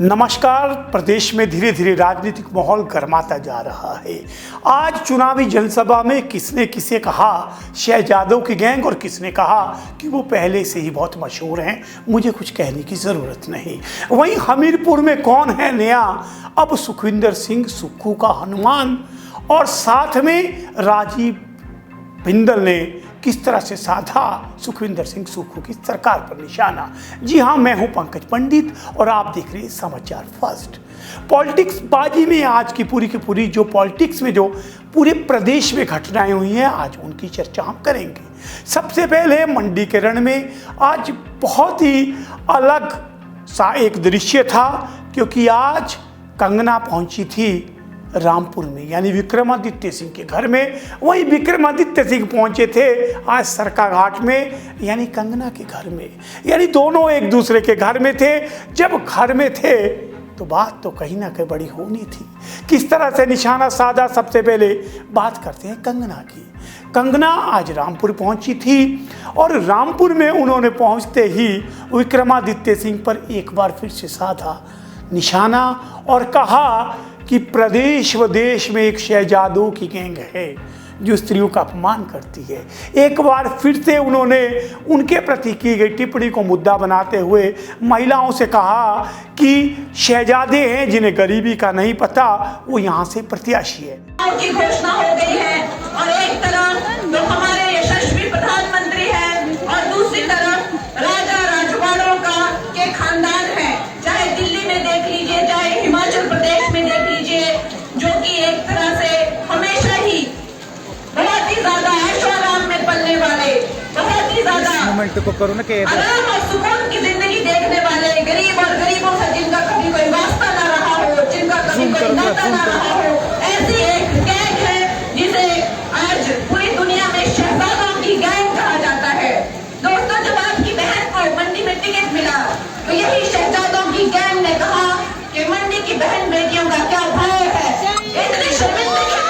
नमस्कार। प्रदेश में धीरे धीरे राजनीतिक माहौल गर्माता जा रहा है। आज चुनावी जनसभा में किसने किसे कहा शहजादों की गैंग और किसने कहा कि वो पहले से ही बहुत मशहूर हैं, मुझे कुछ कहने की ज़रूरत नहीं। वहीं हमीरपुर में कौन है नया, अब सुखविंदर सिंह सुक्खू का हनुमान, और साथ में राजीव बिंदल ने किस तरह से साधा सुखविंदर सिंह सुक्खू की सरकार पर निशाना। जी हाँ, मैं हूं पंकज पंडित और आप देख रहे हैं समाचार फर्स्ट। पॉलिटिक्स बाजी में आज की पूरी जो पॉलिटिक्स में जो पूरे प्रदेश में घटनाएं हुई हैं, आज उनकी चर्चा हम करेंगे। सबसे पहले मंडी के रण में आज बहुत ही अलग सा एक दृश्य था, क्योंकि आज कंगना पहुंची थी रामपुर में, यानी विक्रमादित्य सिंह के घर में। वहीं विक्रमादित्य सिंह पहुंचे थे आज सरका घाट में, यानी कंगना के घर में, यानी दोनों एक दूसरे के घर में थे। जब घर में थे तो बात तो कहीं ना कहीं बड़ी होनी थी। किस तरह से निशाना साधा, सबसे पहले बात करते हैं कंगना की। कंगना आज रामपुर पहुंची थी और रामपुर में उन्होंने पहुंचते ही विक्रमादित्य सिंह पर एक बार फिर से साधा निशाना और कहा कि प्रदेश व देश में एक शहजादों की गैंग है जो स्त्रियों का अपमान करती है। एक बार फिर से उन्होंने उनके प्रति की गई टिप्पणी को मुद्दा बनाते हुए महिलाओं से कहा कि शहजादे हैं जिन्हें गरीबी का नहीं पता, वो यहाँ से प्रत्याशी है। की घोषणा हो गई है और एक तरफ जो हमारे यशस्वी प्रधानमंत्री हैं और दूसरी तरफ राजा राजवाड़ों का के खानदान है। चाहे दिल्ली में देख लीजिए, चाहे हिमाचल प्रदेश में देख लीजिए, जो कि एक तरह से हमेशा ही बहुत ही ज्यादा ऐशो आराम में पलने वाले, बहुत ही ज्यादा आराम और सुकून की जिंदगी देखने वाले, गरीब और गरीबों से जिनका कभी कोई वास्ता ना रहा हो, जिनका कभी कोई नाता ना रहा हो, ऐसी एक गैंग है जिसे आज पूरी दुनिया में शहजादों की गैंग कहा जाता है। दोस्तों, जब आपकी बहन को मंडी में टिकट मिला तो यही शहजादों की गैंग ने कहा कि मंडी की बहन बेटियों का क्या भाव है। इतनी शर्मिंदगी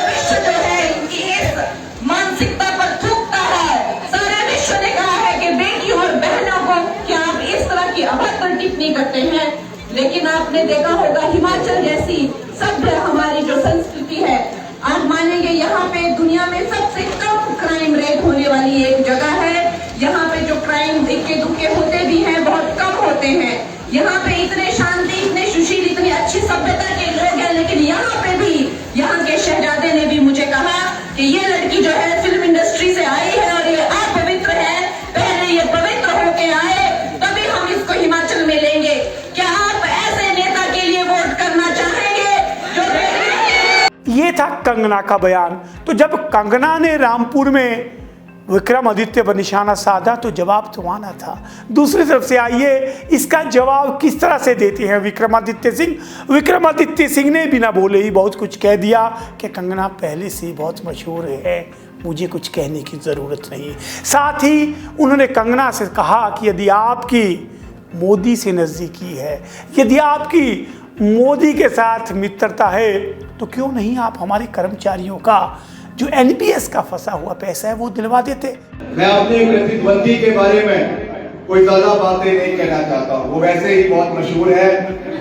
विश्व जो है इनकी इस मानसिकता पर थूकता है। सारे विश्व ने कहा है कि बेटियों और बहनों को क्या आप इस तरह की अभद्र टिप्पणी करते हैं। लेकिन आपने देखा होगा हिमाचल जैसी सभ्य हमारी जो संस्कृति है, आप मानेंगे यहाँ पे दुनिया में सबसे कम क्राइम रेट होने वाली एक जगह है। यहाँ पे जो क्राइम इक्के दुक्के होते भी हैं बहुत कम होते हैं। यहाँ पे इतने शांति, इतने सुशील, इतनी अच्छी सभ्यता के लोग हैं, लेकिन यहाँ पे भी यहाँ के शहजादे ने भी मुझे कहा कि ये लड़की जो है फिल्म इंडस्ट्री से आई है और ये अपवित्र है, पहले ये पवित्र होके आए तभी हम इसको हिमाचल में लेंगे। क्या आप ऐसे नेता के लिए वोट करना चाहेंगे जो? ये था कंगना का बयान। तो जब कंगना ने रामपुर में विक्रमादित्य पर निशाना साधा तो जवाब तो आना था। दूसरी तरफ से आइए इसका जवाब किस तरह से देते हैं विक्रमादित्य सिंह। विक्रमादित्य सिंह ने बिना बोले ही बहुत कुछ कह दिया कि कंगना पहले से ही बहुत मशहूर है, मुझे कुछ कहने की ज़रूरत नहीं। साथ ही उन्होंने कंगना से कहा कि यदि आपकी मोदी से नज़दीकी है, यदि आपकी मोदी के साथ मित्रता है, तो क्यों नहीं आप हमारे कर्मचारियों का जो एनपीएस का फंसा हुआ पैसा है वो दिलवा देते। मैं अपनी प्रतिद्वंदी के बारे में कोई ज्यादा बातें नहीं कहना चाहता हूँ। वो वैसे ही बहुत मशहूर है,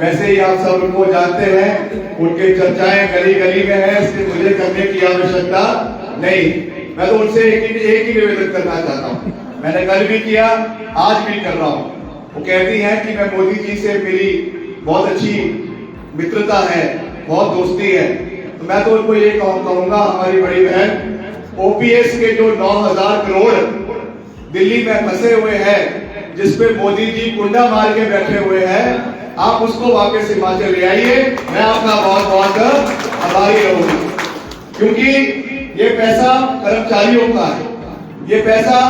वैसे ही आप सब उनको जानते हैं, उनके चर्चाएं गली गली में है, इसलिए मुझे करने की आवश्यकता नहीं। मैं तो उनसे एक ही निवेदन करना चाहता हूँ। मैंने कल भी किया, आज भी कर रहा हूँ। वो कहती है कि मैं मोदी जी से मेरी बहुत अच्छी मित्रता है, बहुत दोस्ती है, तो मैं तो उनको ये कहूंगा, हमारी बड़ी बहन ओपीएस के जो 9,000 करोड़ दिल्ली में फंसे हुए हैं, जिसपे मोदी जी कुंडा मार के बैठे हुए हैं, आप उसको वापस हिमाचल ले आइए। मैं आपका बहुत बहुत आभारी रहूंगा, क्योंकि ये पैसा कर्मचारियों का है, ये पैसा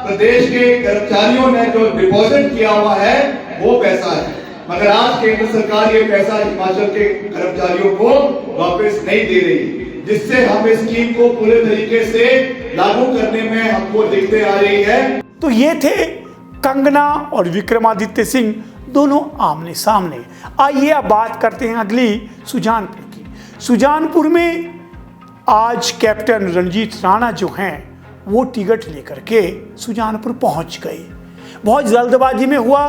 प्रदेश के कर्मचारियों ने जो डिपॉजिट किया हुआ है वो पैसा है। मगर आज केंद्र सरकार ये पैसा हिमाचल के कर्मचारियों को वापस नहीं दे रही, जिससे हम इस स्कीम को पूरे तरीके से लागू करने में हमको दिक्कतें आ रही है। तो ये थे कंगना और विक्रमादित्य सिंह, दोनों आमने सामने। आइए अब बात करते हैं अगली सुजानपुर की। सुजानपुर में आज कैप्टन रंजीत राणा जो हैं वो टिकट लेकर के सुजानपुर पहुंच गए। बहुत जल्दबाजी में हुआ।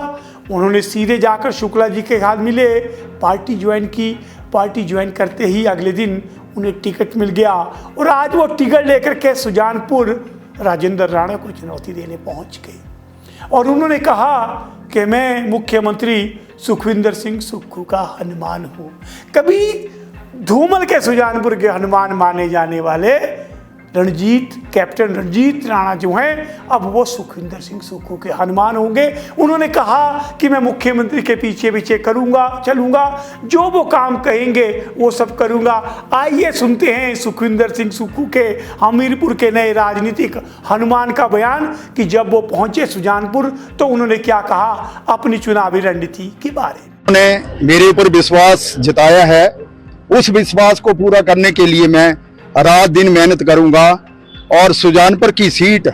उन्होंने सीधे जाकर शुक्ला जी के हाथ मिले, पार्टी ज्वाइन की। पार्टी ज्वाइन करते ही अगले दिन उन्हें टिकट मिल गया और आज वो टिकट लेकर के सुजानपुर राजेंद्र राणा को चुनौती देने पहुंच गए और उन्होंने कहा कि मैं मुख्यमंत्री सुखविंदर सिंह सुक्खू का हनुमान हूँ। कभी धूमल के सुजानपुर के हनुमान माने जाने वाले कैप्टन रणजीत राणा जो हैं, अब वो सुखविंदर सिंह सुक्खू के हनुमान होंगे। उन्होंने कहा कि मैं मुख्यमंत्री के पीछे पीछे चलूंगा, जो वो काम कहेंगे वो सब करूंगा। आइए सुनते हैं सुखविंदर सिंह सुक्खू के हमीरपुर के नए राजनीतिक हनुमान का बयान कि जब वो पहुंचे सुजानपुर तो उन्होंने क्या कहा अपनी चुनावी रणनीति के बारे में। उन्होंने मेरे ऊपर विश्वास जताया है, उस विश्वास को पूरा करने के लिए मैं रात दिन मेहनत करूंगा और सुजानपुर की सीट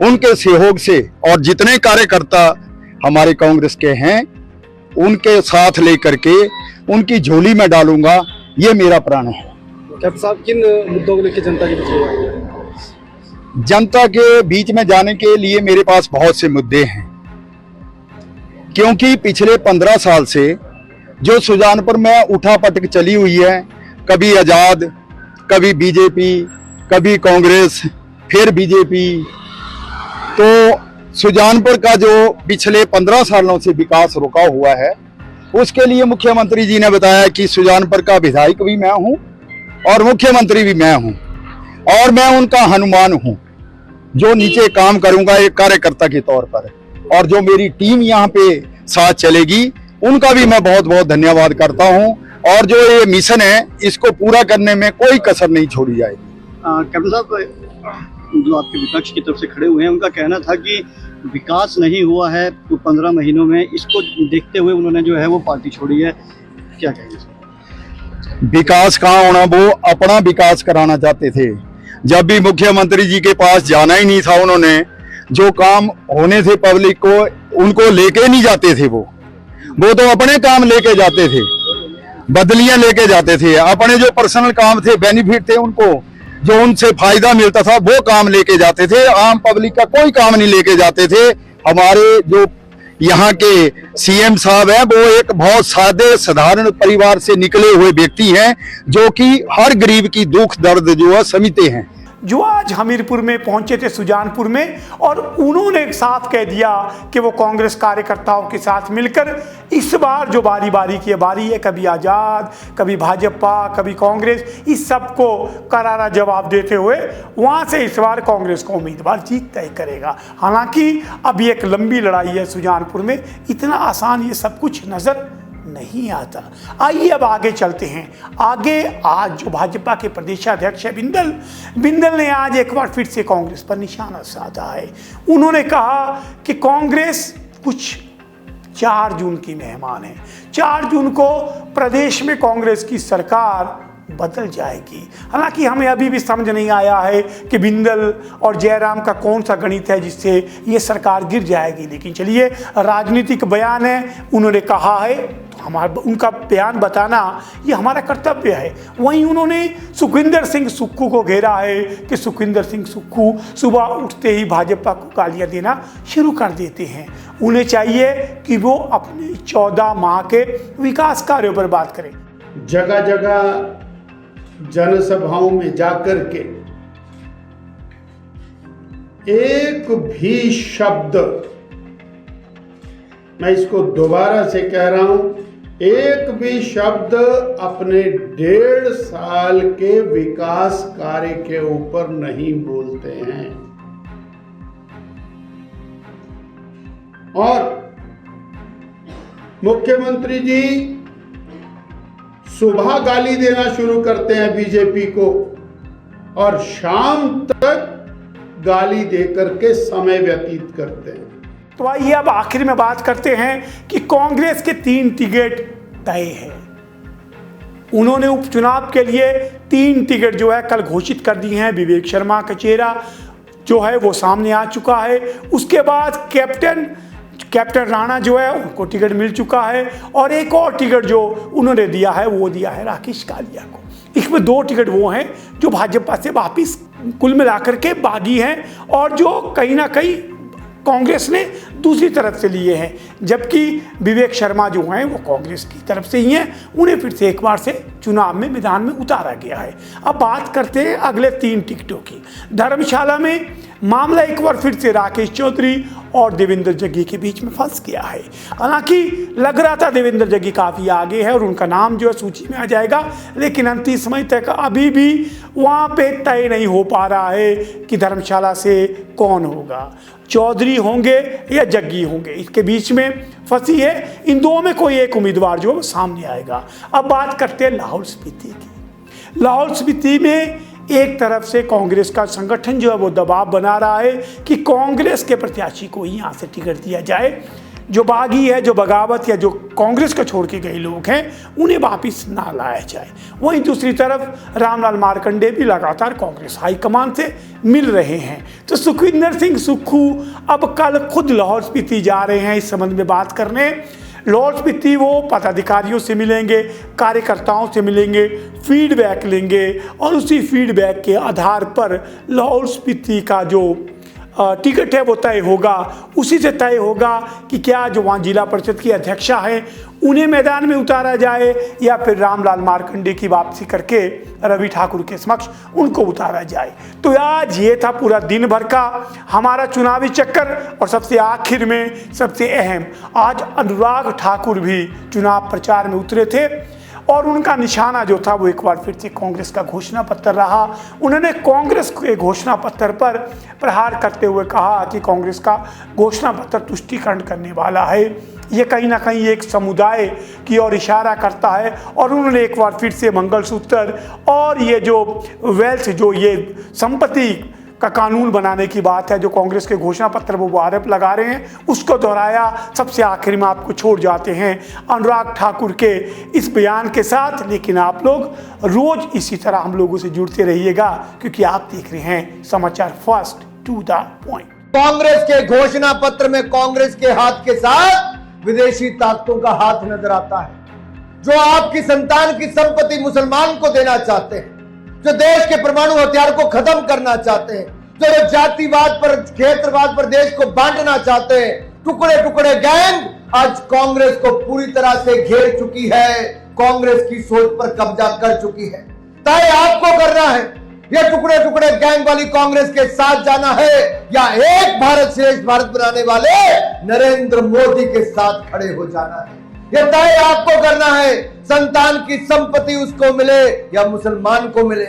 उनके सहयोग से और जितने कार्यकर्ता हमारे कांग्रेस के हैं उनके साथ लेकर के उनकी झोली में डालूंगा, ये मेरा प्रण है। कैप्टन साहब, किन मुद्दों को लेकर जनता के बीच में? जनता के बीच में जाने के लिए मेरे पास बहुत से मुद्दे हैं, क्योंकि पिछले 15 साल से जो सुजानपुर में उठा पटक चली हुई है, कभी आजाद, कभी बीजेपी, कभी कांग्रेस, फिर बीजेपी, तो सुजानपुर का जो पिछले 15 सालों से विकास रुका हुआ है उसके लिए मुख्यमंत्री जी ने बताया कि सुजानपुर का विधायक भी मैं हूं और मुख्यमंत्री भी मैं हूं और मैं उनका हनुमान हूं जो नीचे काम करूंगा एक कार्यकर्ता के तौर पर, और जो मेरी टीम यहाँ पे साथ चलेगी उनका भी मैं बहुत बहुत धन्यवाद करता हूं और जो ये मिशन है इसको पूरा करने में कोई कसर नहीं छोड़ी जाएगी। कैप्टन साहब, जो आपके विपक्ष की तरफ से खड़े हुए हैं उनका कहना था कि विकास नहीं हुआ है तो 15 महीनों में, इसको देखते हुए उन्होंने जो है वो पार्टी छोड़ी है, क्या कहेंगे? विकास कहाँ होना, वो अपना विकास कराना चाहते थे। जब भी मुख्यमंत्री जी के पास जाना ही नहीं था, उन्होंने जो काम होने थे पब्लिक को उनको लेके नहीं जाते थे, वो तो अपने काम लेके जाते थे, बदलियां लेके जाते थे, अपने जो पर्सनल काम थे, बेनिफिट थे, उनको जो उनसे फायदा मिलता था वो काम लेके जाते थे। आम पब्लिक का कोई काम नहीं लेके जाते थे। हमारे जो यहाँ के सीएम साहब हैं वो एक बहुत सादे साधारण परिवार से निकले हुए व्यक्ति हैं जो कि हर गरीब की दुख दर्द जो है समझते हैं। जो आज हमीरपुर में पहुंचे थे सुजानपुर में, और उन्होंने साफ कह दिया कि वो कांग्रेस कार्यकर्ताओं के साथ मिलकर इस बार जो बारी बारी की बारी है, कभी आज़ाद, कभी भाजपा, कभी कांग्रेस, इस सब को करारा जवाब देते हुए वहां से इस बार कांग्रेस को उम्मीदवार जीत तय करेगा। हालांकि अभी एक लंबी लड़ाई है सुजानपुर में, इतना आसान ये सब कुछ नजर नहीं आता। आइए अब आगे चलते हैं। आगे आज जो भाजपा के प्रदेशाध्यक्ष है बिंदल ने आज एक बार फिर से कांग्रेस पर निशाना साधा है। उन्होंने कहा कि कांग्रेस कुछ 4 जून की मेहमान है। 4 जून को प्रदेश में कांग्रेस की सरकार बदल जाएगी। हालांकि हमें अभी भी समझ नहीं आया है कि बिंदल और जयराम का कौन सा गणित है जिससे ये सरकार गिर जाएगी, लेकिन चलिए राजनीतिक बयान है, उन्होंने कहा है तो उनका बयान बताना ये हमारा कर्तव्य है। वहीं उन्होंने सुखविंदर सिंह सुक्खू को घेरा है कि सुखविंदर सिंह सुक्खू सुबह उठते ही भाजपा को गालियां देना शुरू कर देते हैं। उन्हें चाहिए कि वो अपने 14 माह के विकास कार्यों पर बात करें। जगह जगह जनसभाओं में जाकर के एक भी शब्द, मैं इसको दोबारा से कह रहा हूं, एक भी शब्द अपने 1.5 साल के विकास कार्य के ऊपर नहीं बोलते हैं। और मुख्यमंत्री जी सुबह गाली देना शुरू करते हैं बीजेपी को और शाम तक गाली देकर के समय व्यतीत करते हैं। तो आइए अब आखिर में बात करते हैं कि कांग्रेस के 3 टिकट तय है। उन्होंने उपचुनाव के लिए 3 टिकट जो है कल घोषित कर दी हैं। विवेक शर्मा का चेहरा जो है वो सामने आ चुका है। उसके बाद कैप्टन राणा जो है उनको टिकट मिल चुका है, और एक और टिकट जो उन्होंने दिया है वो दिया है राकेश कालिया को। इसमें 2 टिकट वो हैं जो भाजपा से वापिस कुल मिलाकर के बागी हैं और जो कहीं ना कहीं कांग्रेस ने दूसरी तरफ से लिए हैं, जबकि विवेक शर्मा जो हैं वो कांग्रेस की तरफ से ही हैं, उन्हें फिर से एक बार से चुनाव में मैदान में उतारा गया है। अब बात करते हैं अगले 3 टिकटों की। धर्मशाला में मामला एक बार फिर से राकेश चौधरी और देवेंद्र जग्गी के बीच में फंस गया है। हालांकि लग रहा था देवेंद्र जग्गी काफ़ी आगे है और उनका नाम जो है सूची में आ जाएगा, लेकिन अंतिम समय तक अभी भी वहाँ पे तय नहीं हो पा रहा है कि धर्मशाला से कौन होगा, चौधरी होंगे या जग्गी होंगे। इसके बीच में फंसी है, इन दो में कोई एक उम्मीदवार जो है सामने आएगा। अब बात करते हैं लाहौल स्पीति की। लाहौल स्पीति में एक तरफ से कांग्रेस का संगठन जो है वो दबाव बना रहा है कि कांग्रेस के प्रत्याशी को ही यहाँ से टिकट दिया जाए, जो बागी है, जो बगावत या जो कांग्रेस को छोड़ के गए लोग हैं उन्हें वापस ना लाया जाए। वहीं दूसरी तरफ रामलाल मार्कंडे भी लगातार कांग्रेस हाईकमान से मिल रहे हैं। तो सुखविंदर सिंह सुक्खू अब कल खुद लाहौल स्पीति जा रहे हैं इस संबंध में बात करने। लाहौल स्पीति वो पदाधिकारियों से मिलेंगे, कार्यकर्ताओं से मिलेंगे, फीडबैक लेंगे और उसी फीडबैक के आधार पर लाहौल स्पीति का जो टिकट है वो तय होगा। उसी से तय होगा कि क्या जो वहाँ जिला परिषद की अध्यक्षा हैं उन्हें मैदान में उतारा जाए या फिर रामलाल मार्कंडे की वापसी करके रवि ठाकुर के समक्ष उनको उतारा जाए। तो आज ये था पूरा दिन भर का हमारा चुनावी चक्कर और सबसे आखिर में सबसे अहम, आज अनुराग ठाकुर भी चुनाव प्रचार में उतरे थे और उनका निशाना जो था वो एक बार फिर से कांग्रेस का घोषणा पत्र रहा। उन्होंने कांग्रेस के घोषणा पत्र पर प्रहार करते हुए कहा कि कांग्रेस का घोषणा पत्र तुष्टीकरण करने वाला है, ये कहीं ना कहीं एक समुदाय की ओर इशारा करता है। और उन्होंने एक बार फिर से मंगलसूत्र और ये जो वेल्थ जो ये संपत्ति का कानून बनाने की बात है जो कांग्रेस के घोषणा पत्र वो आरोप लगा रहे हैं उसको दोहराया। सबसे आखिर में आपको छोड़ जाते हैं अनुराग ठाकुर के इस बयान के साथ, लेकिन आप लोग रोज इसी तरह हम लोगों से जुड़ते रहिएगा क्योंकि आप देख रहे हैं समाचार first to the point. Congress के घोषणा पत्र में कांग्रेस के हाथ के साथ विदेशी ताकतों का हाथ नजर आता है, जो आपकी संतान की संपत्ति मुसलमान को देना चाहते हैं, जो देश के परमाणु हथियार को खत्म करना चाहते हैं, जो जातिवाद पर क्षेत्रवाद पर देश को बांटना चाहते हैं, टुकड़े टुकड़े गैंग आज कांग्रेस को पूरी तरह से घेर चुकी है, कांग्रेस की सोच पर कब्जा कर चुकी है। तय आपको करना है, यह टुकड़े टुकड़े गैंग वाली कांग्रेस के साथ जाना है या एक भारत श्रेष्ठ भारत बनाने वाले नरेंद्र मोदी के साथ खड़े हो जाना है। यह तय आपको करना है, संतान की संपत्ति उसको मिले या मुसलमान को मिले।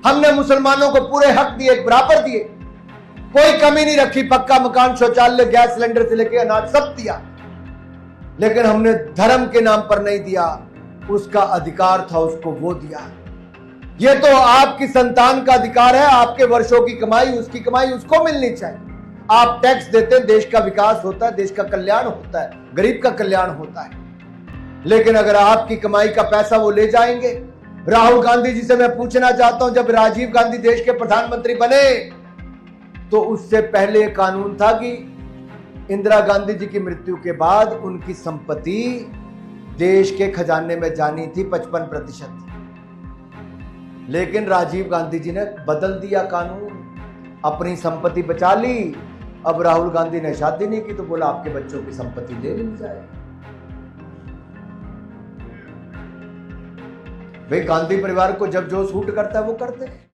हमने मुसलमानों को पूरे हक दिए, बराबर दिए, कोई कमी नहीं रखी, पक्का मकान, शौचालय, गैस सिलेंडर से लेकर अनाज सब दिया, लेकिन हमने धर्म के नाम पर नहीं दिया, उसका अधिकार था उसको वो दिया। ये तो आपकी संतान का अधिकार है, आपके वर्षों की कमाई, उसकी कमाई उसको मिलनी चाहिए। आप टैक्स देते हैं, देश का विकास होता है, देश का कल्याण होता है, गरीब का कल्याण होता है। लेकिन अगर आपकी कमाई का पैसा वो ले जाएंगे, राहुल गांधी जी से मैं पूछना चाहता हूं, जब राजीव गांधी देश के प्रधानमंत्री बने तो उससे पहले कानून था कि इंदिरा गांधी जी की मृत्यु के बाद उनकी संपत्ति देश के खजाने में जानी थी 55%, लेकिन राजीव गांधी जी ने बदल दिया कानून, अपनी संपत्ति बचा ली। अब राहुल गांधी ने शादी नहीं की तो बोला आपके बच्चों की संपत्ति ले ली जाए। भाई गांधी परिवार को जब जो सूट करता है वो करते हैं।